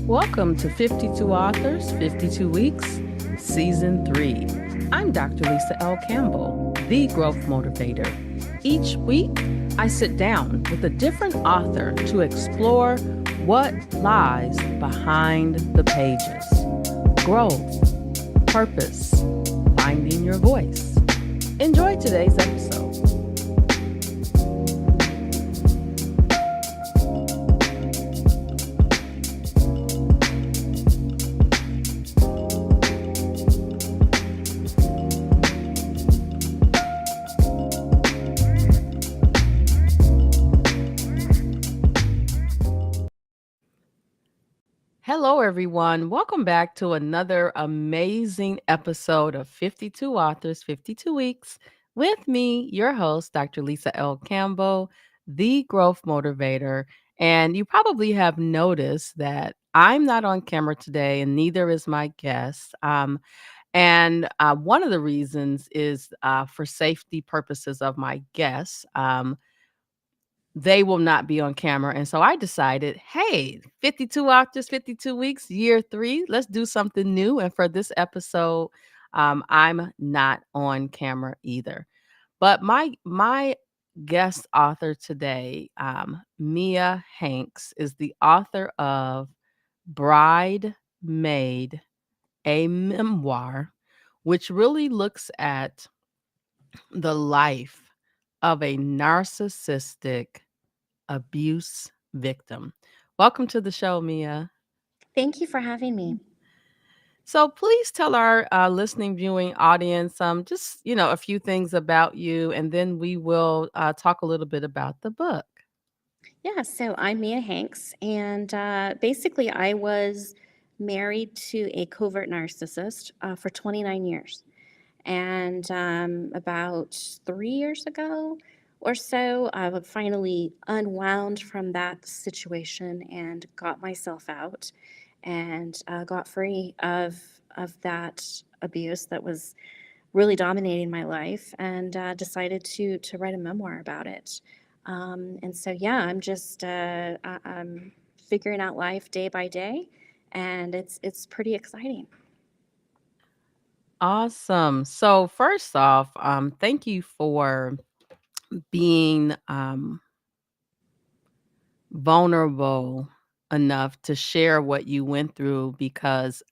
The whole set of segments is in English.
Welcome to 52 Authors, 52 Weeks, Season 3. I'm Dr. Lisa L. Campbell, the Growth Motivator. Each week, I sit down with a different author to explore what lies behind the pages. Growth, purpose, finding your voice. Enjoy today's episode. Hello, everyone. Welcome back to another amazing episode of 52 Authors, 52 Weeks with me, your host, Dr. Lisa L. Campbell, the Growth Motivator. And you probably have noticed that I'm not on camera today, and neither is my guest. And one of the reasons is for safety purposes of my guests. They will not be on camera. And so I decided, hey, 52 authors, 52 weeks, year 3, let's do something new. And for this episode, I'm not on camera either. But my guest author today, Mia Hanks, is the author of Bride Made, a memoir, which really looks at the life of a narcissistic abuse victim. Welcome to the show, Mia. Thank you for having me. So please tell our listening, viewing audience, just a few things about you, and then we will talk a little bit about the book. Yeah, so I'm Mia Hanks, and basically, I was married to a covert narcissist for 29 years. And about 3 years ago or so, I finally unwound from that situation and got myself out and got free of that abuse that was really dominating my life, and decided to write a memoir about it. And so, yeah, I'm figuring out life day by day, and it's pretty exciting. Awesome. So first off, thank you for being vulnerable enough to share what you went through because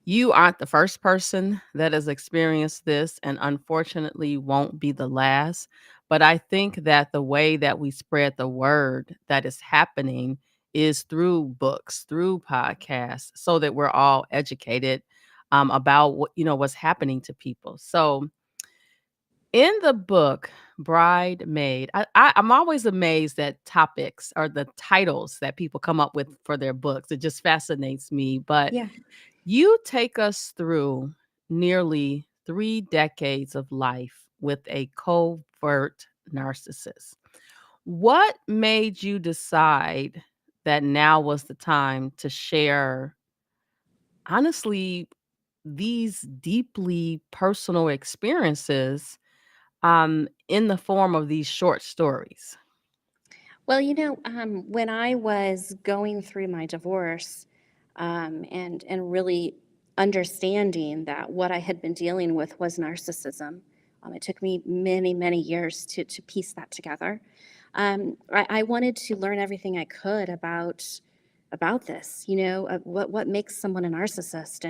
you aren't the first person that has experienced this, and unfortunately won't be the last. But I think that the way that we spread the word that is happening is through books, through podcasts, so that we're all educated about what's happening to people. So in the book, Bride Made, I'm always amazed at topics or the titles that people come up with for their books. It just fascinates me. But Yeah. you take us through nearly 3 decades of life with a covert narcissist. What made you decide that now was the time to share, honestly, these deeply personal experiences in the form of these short stories? Well, when I was going through my divorce, and really understanding that what I had been dealing with was narcissism, it took me many, many years to piece that together. I wanted to learn everything I could about this. What makes someone a narcissist,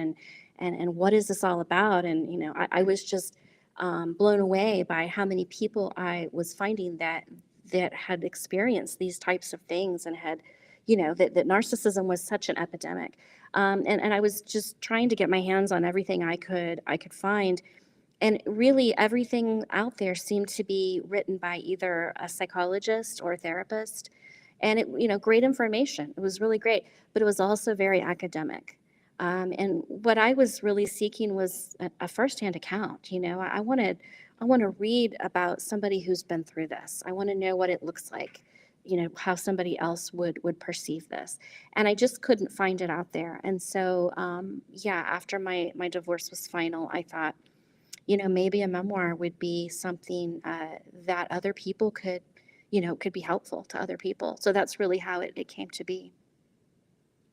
and what is this all about? And I was just blown away by how many people I was finding that had experienced these types of things, and had, that narcissism was such an epidemic. And I was just trying to get my hands on everything I could find. And really, everything out there seemed to be written by either a psychologist or a therapist. And great information. It was really great, but it was also very academic. And what I was really seeking was a firsthand account. I want to read about somebody who's been through this. I want to know what it looks like. How somebody else would perceive this, and I just couldn't find it out there. And so, yeah, after my divorce was final, I thought, maybe a memoir would be something that other people could, could be helpful to other people. So that's really how it came to be.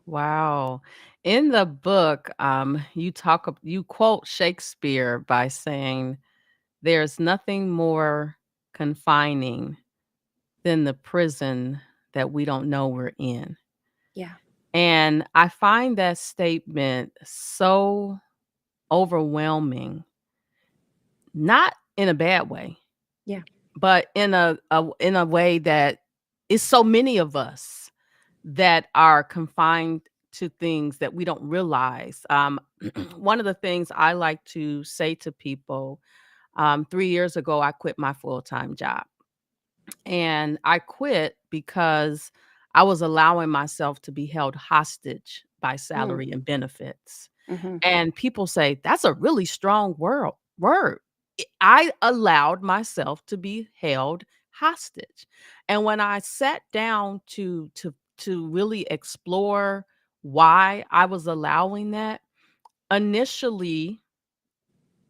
Wow. In the book, you quote Shakespeare by saying, "There's nothing more confining than the prison that we don't know we're in." Yeah. And I find that statement so overwhelming, not in a bad way, Yeah. but in a way that is so many of us that are confined to things that we don't realize. One of the things I like to say to people, 3 years ago, I quit my full-time job. And I quit because I was allowing myself to be held hostage by Mm. salary and benefits. Hmm. And people say, "That's a really strong word." I allowed myself to be held hostage. And when I sat down to really explore why I was allowing that, initially,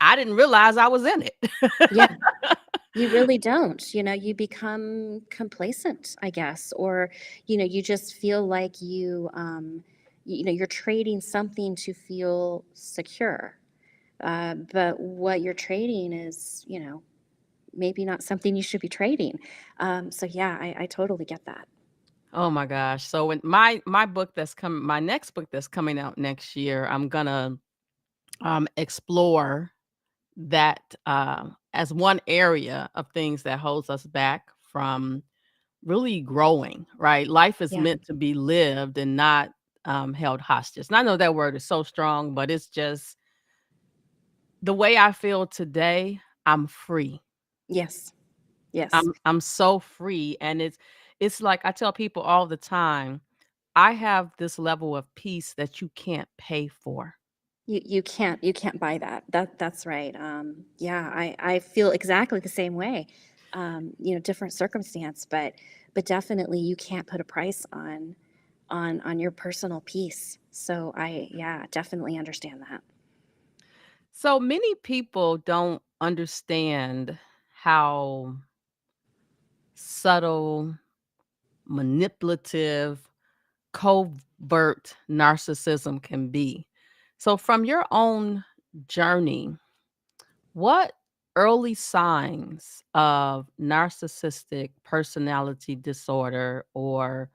I didn't realize I was in it. Yeah. You really don't. You become complacent, I guess, or you just feel like you're trading something to feel secure. But what you're trading is, maybe not something you should be trading. So yeah, I totally get that. Oh my gosh. So when my next book that's coming out next year, I'm gonna explore that as one area of things that holds us back from really growing, right? Life is Yeah. meant to be lived and not held hostage. And I know that word is so strong, but it's just the way I feel today. I'm free. Yes. Yes. I'm so free, and it's like I tell people all the time, I have this level of peace that you can't pay for. You can't buy that. That's right. Yeah, I feel exactly the same way. Different circumstance, but definitely you can't put a price on your personal peace. So I, yeah, definitely understand that. So many people don't understand how subtle, manipulative, covert narcissism can be. So, from your own journey, what early signs of narcissistic personality disorder or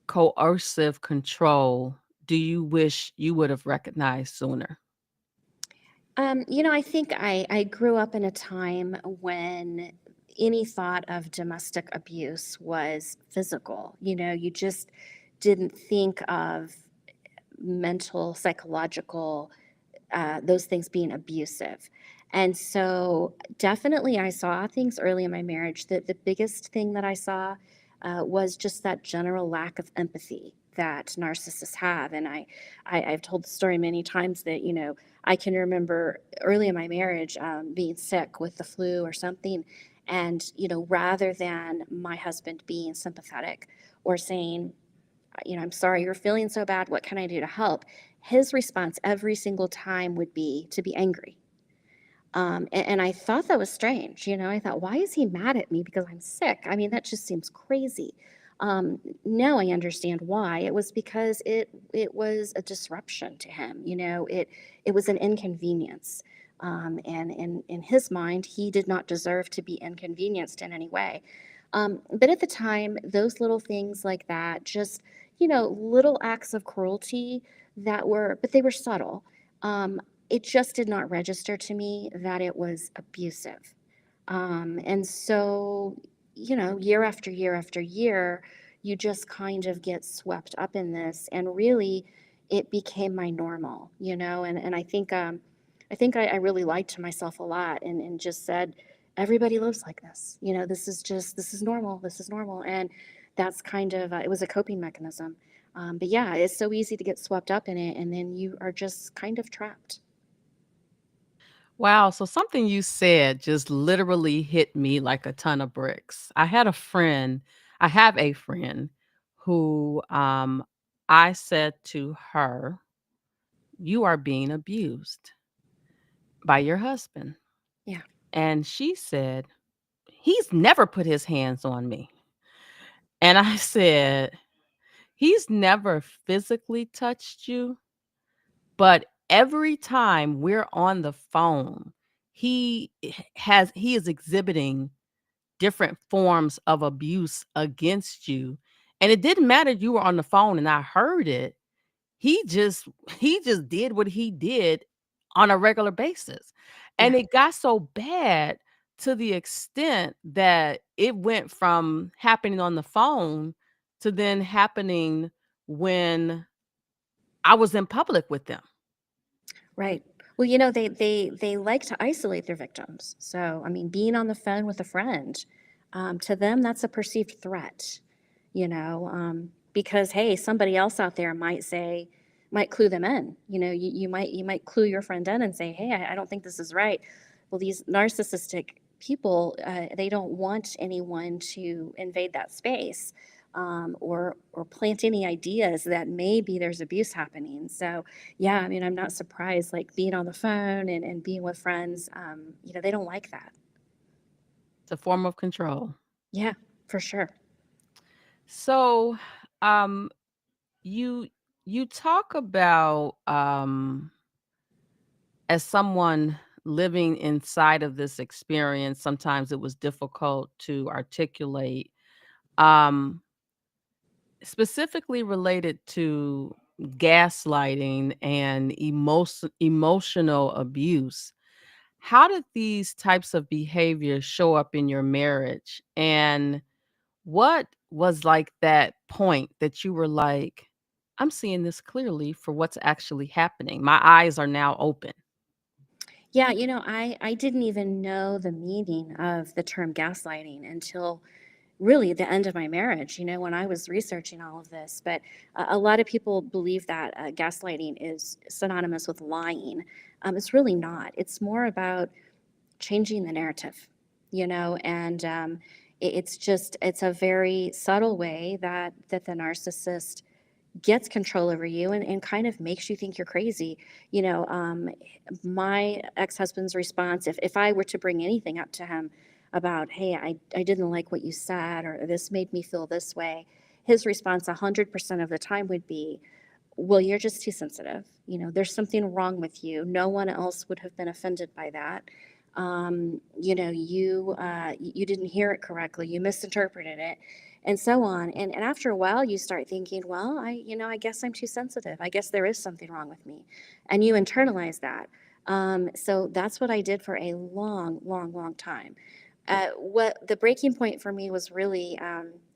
coercive control do you wish you would have recognized sooner? I think I grew up in a time when any thought of domestic abuse was physical. You just didn't think of mental, psychological, those things being abusive. And so, definitely, I saw things early in my marriage that the biggest thing that I saw was just that general lack of empathy that narcissists have. And I've told the story many times that, I can remember early in my marriage being sick with the flu or something. And, rather than my husband being sympathetic or saying, I'm sorry you're feeling so bad. What can I do to help? His response every single time would be to be angry. And I thought that was strange. I thought, why is he mad at me because I'm sick? I mean, that just seems crazy. Now I understand why. It was because it was a disruption to him. It was an inconvenience. And in his mind, he did not deserve to be inconvenienced in any way. But at the time, those little things like that, just little acts of cruelty but they were subtle. Um, it just did not register to me that it was abusive. And so, year after year after year, you just kind of get swept up in this, and really, it became my normal, and I think I really lied to myself a lot and just said, everybody lives like this. This is normal. And that's kind of, it was a coping mechanism. But yeah, it's so easy to get swept up in it, and then you are just kind of trapped. Wow, so something you said just literally hit me like a ton of bricks. I have a friend who I said to her, "You are being abused by your husband." Yeah. And she said, he's never put his hands on me. And I said, he's never physically touched you, but every time we're on the phone, he is exhibiting different forms of abuse against you. And it didn't matter you were on the phone and I heard it. He just he just did what he did on a regular basis. Yeah. And it got so bad to the extent that it went from happening on the phone to then happening when I was in public with them. Right. Well, you know, they like to isolate their victims. So, I mean, being on the phone with a friend, to them, that's a perceived threat, because hey, somebody else out there might clue them in. You might clue your friend in and say, hey, I don't think this is right. Well, these narcissistic people, they don't want anyone to invade that space. Or plant any ideas that maybe there's abuse happening. So yeah, I mean, I'm not surprised, like being on the phone and being with friends, they don't like that. It's a form of control. Yeah, for sure. So, um, you you talk about as someone living inside of this experience, sometimes it was difficult to articulate. Um, Specifically related to gaslighting and emotional abuse, how did these types of behaviors show up in your marriage? And what was like that point that you were like, I'm seeing this clearly for what's actually happening. My eyes are now open. Yeah, I didn't even know the meaning of the term gaslighting until really the end of my marriage, when I was researching all of this. But a lot of people believe that gaslighting is synonymous with lying. It's really not. It's more about changing the narrative, and it's a very subtle way that the narcissist gets control over you and kind of makes you think you're crazy. My ex-husband's response, if I were to bring anything up to him about, hey, I didn't like what you said, or this made me feel this way, his response 100% of the time would be, well, you're just too sensitive. There's something wrong with you. No one else would have been offended by that. You didn't hear it correctly. You misinterpreted it, and so on. And after a while, you start thinking, well, I guess I'm too sensitive. I guess there is something wrong with me, and you internalize that. So that's what I did for a long, long, long time. What the breaking point for me was really,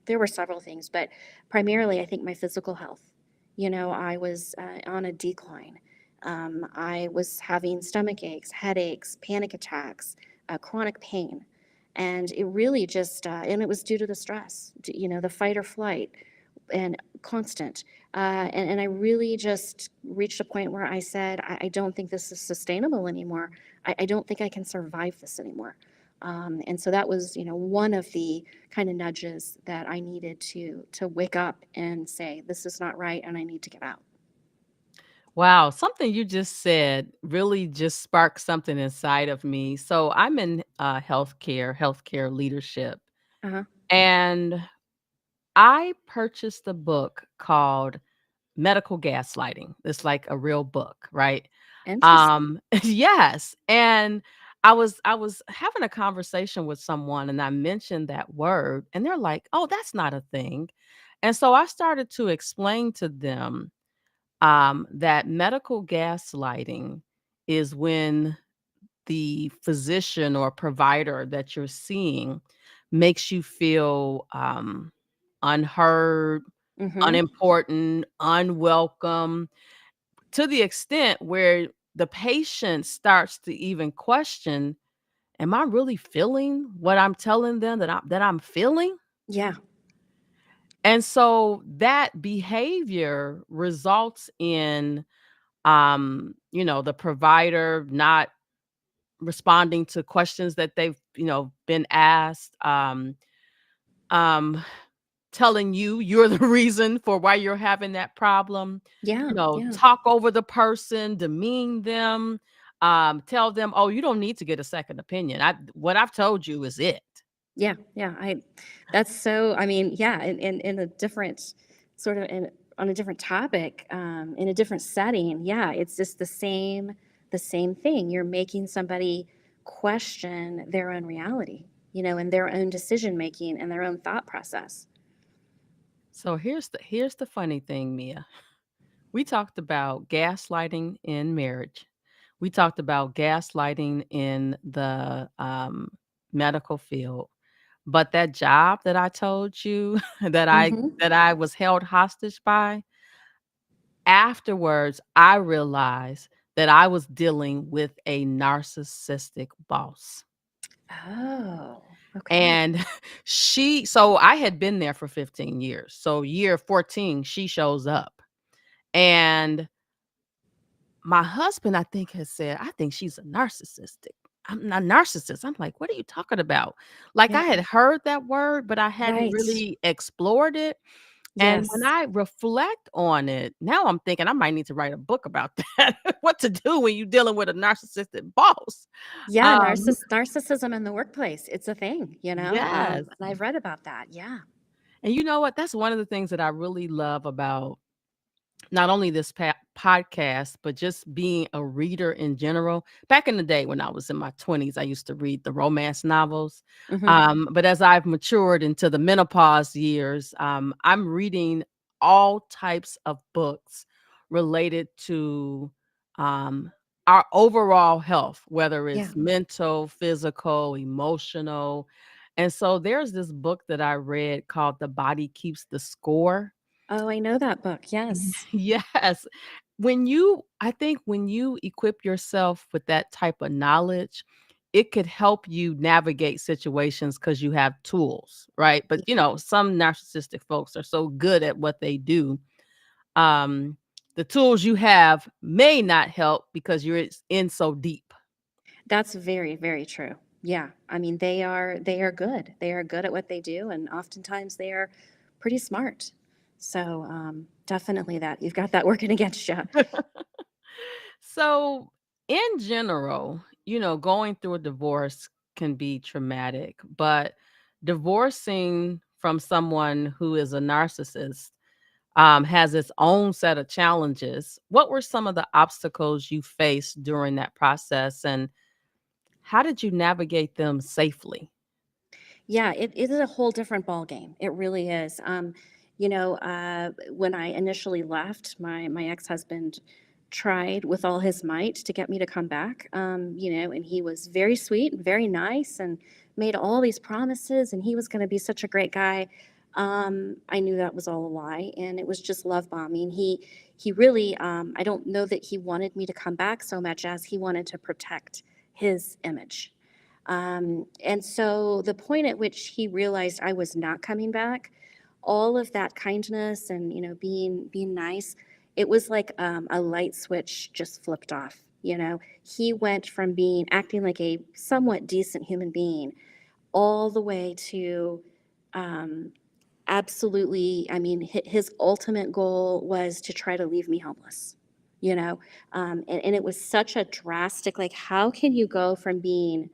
there were several things, but primarily I think my physical health. I was on a decline. I was having stomach aches, headaches, panic attacks, chronic pain. And it really and it was due to the stress, the fight or flight and constant. And I really just reached a point where I said, I don't think this is sustainable anymore. I don't think I can survive this anymore. And so that was, one of the kind of nudges that I needed to wake up and say, this is not right, and I need to get out. Wow, something you just said really just sparked something inside of me. So I'm in healthcare leadership, Uh-huh. and I purchased a book called Medical Gaslighting. It's like a real book, right? Interesting. Yes, and I was having a conversation with someone and I mentioned that word and they're like, "Oh, that's not a thing." And so I started to explain to them that medical gaslighting is when the physician or provider that you're seeing makes you feel unheard, Mm-hmm. unimportant, unwelcome, to the extent where the patient starts to even question, am I really feeling what I'm telling them that I'm feeling? Yeah. And so that behavior results in the provider not responding to questions that they've, been asked, um telling you you're the reason for why you're having that problem, Yeah. Yeah. talk over the person, demean them, tell them, "Oh, you don't need to get a second opinion. What I've told you is it." Yeah, yeah, I that's so I mean, yeah, in a different sort of in on a different topic, in a different setting, yeah, it's just the same thing. You're making somebody question their own reality, and their own decision making and their own thought process. So here's the funny thing, Mia. We talked about gaslighting in marriage. We talked about gaslighting in the medical field. But that job that I told you Mhm. that I was held hostage by, afterwards I realized that I was dealing with a narcissistic boss. Oh, okay. And so I had been there for 15 years. So year 14 she shows up. And my husband, I think, has said, "I think she's a narcissistic." I'm not narcissist. I'm like, "What are you talking about?" Like, I Yeah, had heard that word, but I hadn't right. really explored it, and when Yes. I reflect on it, now I'm thinking I might need to write a book about that, what to do when you dealing with a narcissistic boss. Yeah, Um, narcissism in the workplace, it's a thing, yes, and I've read about that. Yeah. and you know what? That's one of the things that I really love about not only this podcast, but just being a reader in general. Back in the day when I was in my 20s, I used to read the romance novels. Mhm. But as I've matured into the menopause years, I'm reading all types of books related to um, our overall health, whether Yeah. it's mental, physical, emotional. And so there's this book that I read called The Body Keeps the Score. Oh, I know that book, yes. Yes. I think when you equip yourself with that type of knowledge, it could help you navigate situations because you have tools, right? But, Yeah. some narcissistic folks are so good at what they do. Um, the tools you have may not help because you're in so deep. That's very, very true. Yeah. I mean, they are good. They are good at what they do, and oftentimes they are pretty smart. So, definitely that you've got that working against you. So, in general, going through a divorce can be traumatic, but divorcing from someone who is a narcissist has its own set of challenges. What were some of the obstacles you faced during that process, and how did you navigate them safely? Yeah, it is a whole different ball game. It really is. When I initially left, my ex husband tried with all his might to get me to come back. And he was very sweet and very nice and made all these promises, and he was going to be such a great guy. I knew that was all a lie, and it was just love bombing. He really, I don't know that he wanted me to come back so much as he wanted to protect his image. And so the point at which he realized I was not coming back, all of that kindness and being nice, it was like a light switch just flipped off. He went from being acting like a somewhat decent human being all the way to um, absolutely. I mean, his ultimate goal was to try to leave me homeless. And it was such a drastic. Like, how can you go from being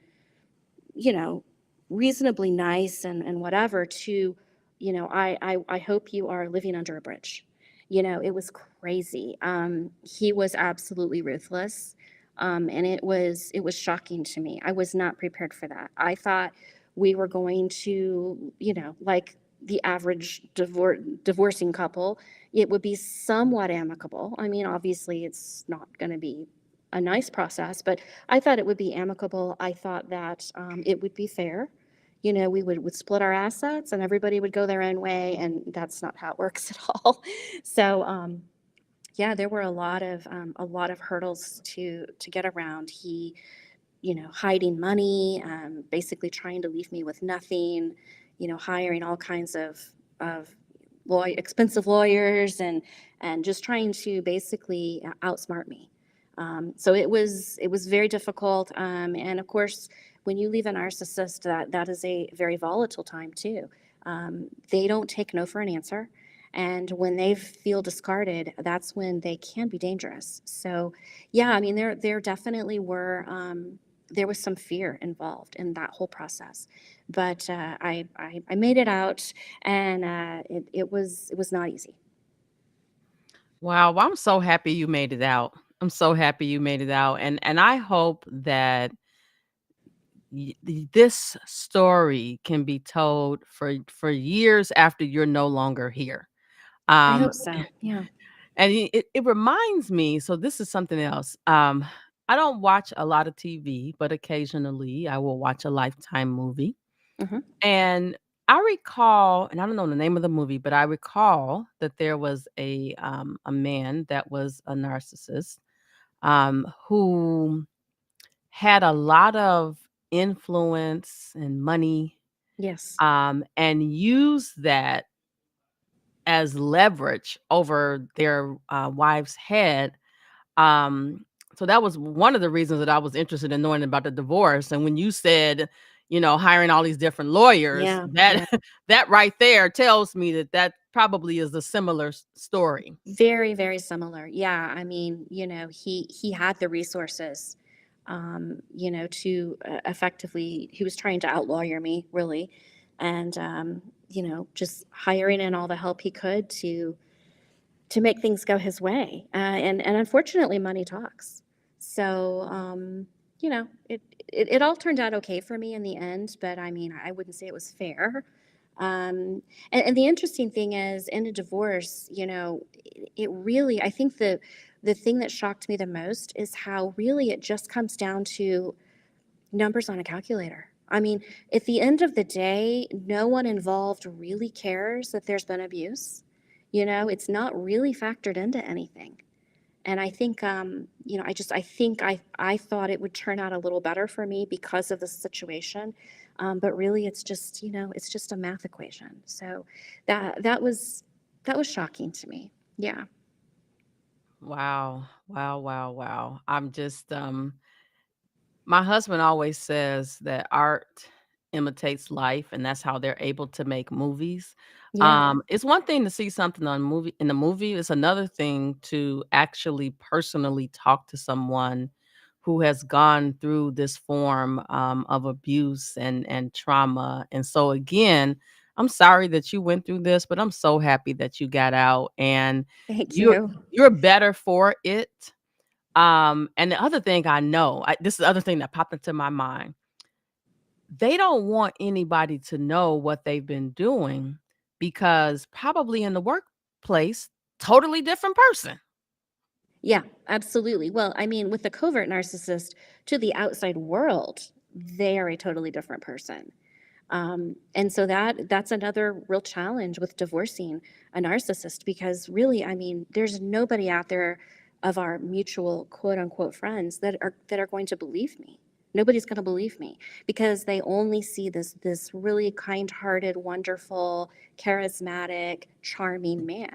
you know, reasonably nice and whatever to, I hope you are living under a bridge. It was crazy. He was absolutely ruthless. And it was shocking to me. I was not prepared for that. I thought we were going to, like the average divorcing couple, it would be somewhat amicable. I mean, obviously it's not going to be a nice process, but I thought it would be amicable. I thought that it would be fair. We would split our assets and everybody would go their own way, and that's not how it works at all. So, yeah, there were a lot of hurdles to get around. He, hiding money, basically trying to leave me with nothing, hiring all kinds of expensive lawyers and just trying to basically outsmart me. So it was very difficult. And of course, when you leave a narcissist, that is a very volatile time too. They don't take no for an answer. And when they feel discarded, that's when they can be dangerous. So, yeah, I mean, there definitely were. there was some fear involved in that whole process. But I made it out, and it was not easy. Wow, well, I'm so happy you made it out. I'm so happy you made it out, and I hope that this story can be told for years after you're no longer here. I Um, hope so. Yeah. and it reminds me. So this is something else. I don't watch a lot of TV, but occasionally I will watch a Lifetime movie. Hmm. And I recall, and I don't know the name of the movie, but I recall that there was a man that was a narcissist, who had a lot of influence and money, Yes. and used that as leverage over their wife's head. Um, so that was one of the reasons that I was interested in knowing about the divorce. And when you said, hiring all these different lawyers, Yeah. that Yeah. that right there tells me that that probably is a similar story. Very, very similar. Yeah, I mean, he had the resources, to effectively. He was trying to outlawyer me, really, and just hiring in all the help he could to make things go his way. And unfortunately, money talks. So, it all turned out okay for me in the end, but I mean, I wouldn't say it was fair. And the interesting thing is, in a divorce, it really, I think the thing that shocked me the most is how really it just comes down to numbers on a calculator. I mean, at the end of the day, no one involved really cares that there's been abuse. It's not really factored into anything. And I think, I thought it would turn out a little better for me because of the situation. But really, it's just a math equation. So that was shocking to me. Yeah. Wow. Wow, wow, wow. My husband always says that art imitates life, and that's how they're able to make movies. Yeah. It's one thing to see something on movie in the movie, it's another thing to actually personally talk to someone who has gone through this form, of abuse and trauma. And so again, I'm sorry that you went through this, but I'm so happy that you got out and Thank you're you. you're better for it. And the other thing I know, this is the other thing that popped into my mind. They don't want anybody to know what they've been doing because probably in the workplace, totally different person. Yeah, absolutely. Well, I mean, with the covert narcissist to the outside world, they are a totally different person. And so that's another real challenge with divorcing a narcissist, because really, I mean, there's nobody out there of our mutual quote unquote friends that are going to believe me. Nobody's going to believe me because they only see this really kind-hearted, wonderful, charismatic, charming man.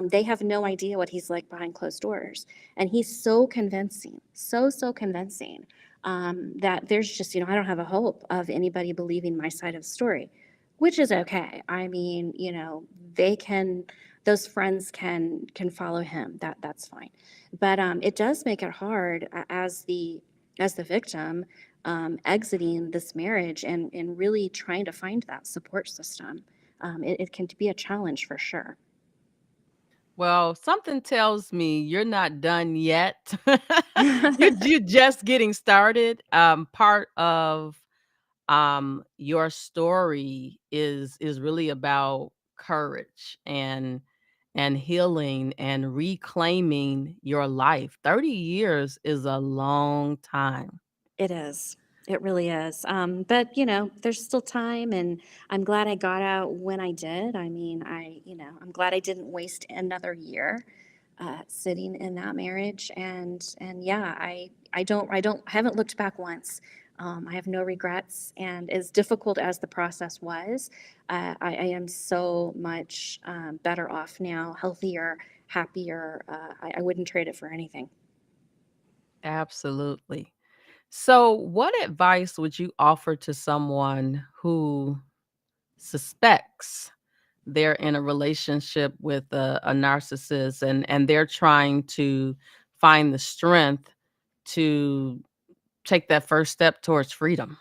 They have no idea what he's like behind closed doors, and he's so convincing, so convincing, that there's just, I don't have a hope of anybody believing my side of the story, which is okay. I mean, they can, those friends can follow him. That's fine. But it does make it hard as the victim, exiting this marriage and really trying to find that support system. It can be a challenge for sure. Well, something tells me you're not done yet. You're just getting started. Part of your story is really about courage and healing and reclaiming your life. 30 years is a long time. It is. It really is. But there's still time, and I'm glad I got out when I did. I mean, I'm glad I didn't waste another year sitting in that marriage. And yeah, I haven't looked back once. I have no regrets. And as difficult as the process was, I am so much better off now, healthier, happier. I wouldn't trade it for anything. Absolutely. So, what advice would you offer to someone who suspects they're in a relationship with a narcissist and they're trying to find the strength to take that first step towards freedom?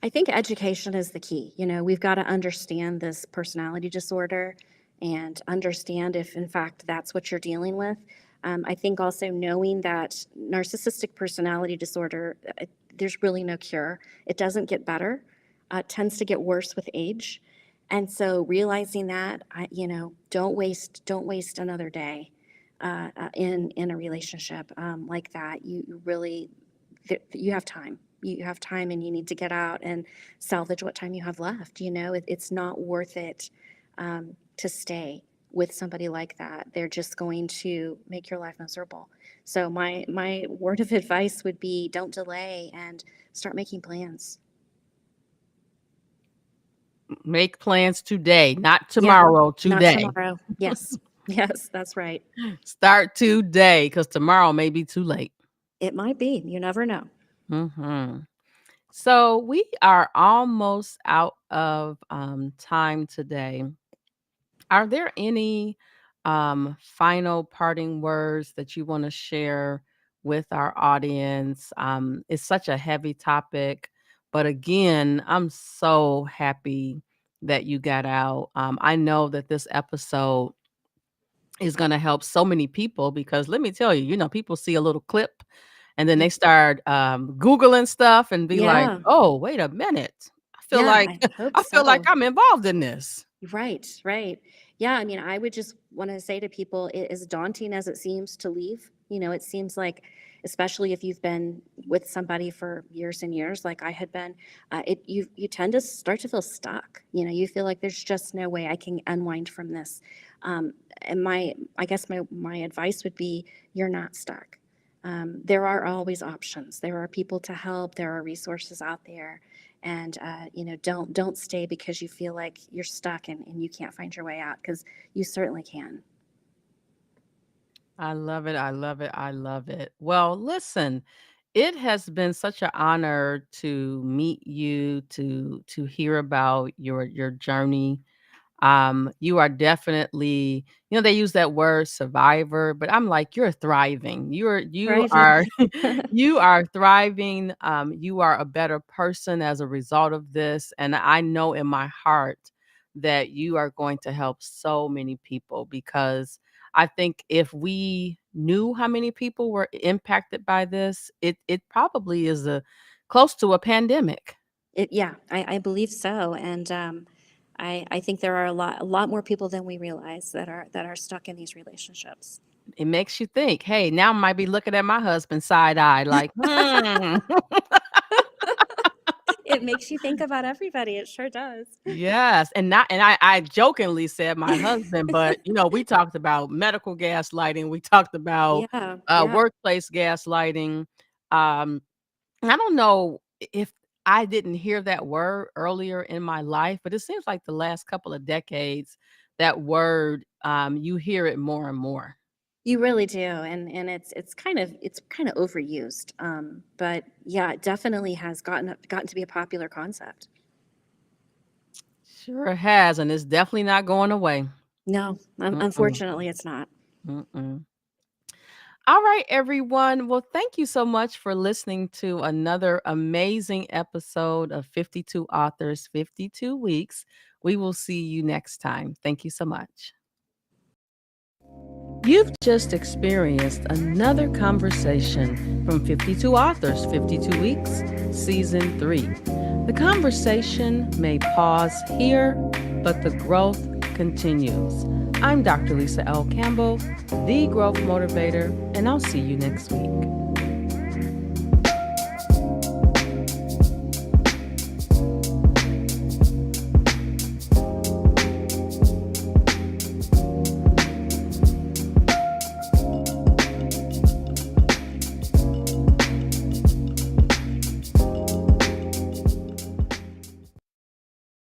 I think education is the key. We've got to understand this personality disorder and understand if, in fact, that's what you're dealing with. I think also knowing that narcissistic personality disorder, there's really no cure. It doesn't get better. It tends to get worse with age. And so realizing that, don't waste another day in a relationship like that. You have time. You have time, and you need to get out and salvage what time you have left. It's not worth it to stay with somebody like that. They're just going to make your life miserable. So my word of advice would be, don't delay and start making plans. Make plans today, not Yeah, tomorrow, not today. tomorrow. Yes, yes, that's right. Start today, because tomorrow may be too late. It might be. You never know. So we are almost out of time today. Are there any final parting words that you want to share with our audience? It's such a heavy topic, but again, I'm so happy that you got out. I know that this episode is going to help so many people, because let me tell you, people see a little clip and then Y- they start Googling stuff and be like, Yeah, oh, wait a minute. I feel yeah, like I hope I feel like so. I'm involved in this. Right, right. Yeah, I mean, I would just want to say to people, as daunting as it seems to leave, it seems like, especially if you've been with somebody for years and years, like I had been, you tend to start to feel stuck. You feel like there's just no way I can unwind from this. Um, and I guess my advice would be, you're not stuck. There are always options. There are people to help. There are resources out there, and don't stay because you feel like you're stuck and you can't find your way out, because you certainly can. I love it. I love it. I love it. Well, listen, it has been such an honor to meet you, to hear about your journey. You are definitely, they use that word survivor, but I'm like, you're thriving. You Thriving. are you are thriving. You are a better person as a result of this. And I know in my heart that you are going to help so many people, because I think if we knew how many people were impacted by this, it probably is a close to a pandemic. Yeah, I believe so. And I think there are a lot more people than we realize that are stuck in these relationships. It makes you think, "Hey, now I might be looking at my husband side eye like, hmm." It makes you think about everybody. It sure does. Yes, and not and I jokingly said my husband, but, we talked about medical gaslighting, we talked about, Yeah, yeah. workplace gaslighting. And I don't know if I didn't hear that word earlier in my life, but it seems like the last couple of decades, that word, you hear it more and more. You really do, and it's kind of overused. But yeah, it definitely has gotten to be a popular concept. Sure has, and it's definitely not going away. No, Mm-mm, unfortunately, it's not. mm-mm. All right, everyone. Well, thank you so much for listening to another amazing episode of 52 Authors, 52 Weeks. We will see you next time. Thank you so much. You've just experienced another conversation from 52 Authors, 52 Weeks, Season 3. The conversation may pause here, but the growth continues. I'm Dr. Lisa L. Campbell, the Growth Motivator, and I'll see you next week.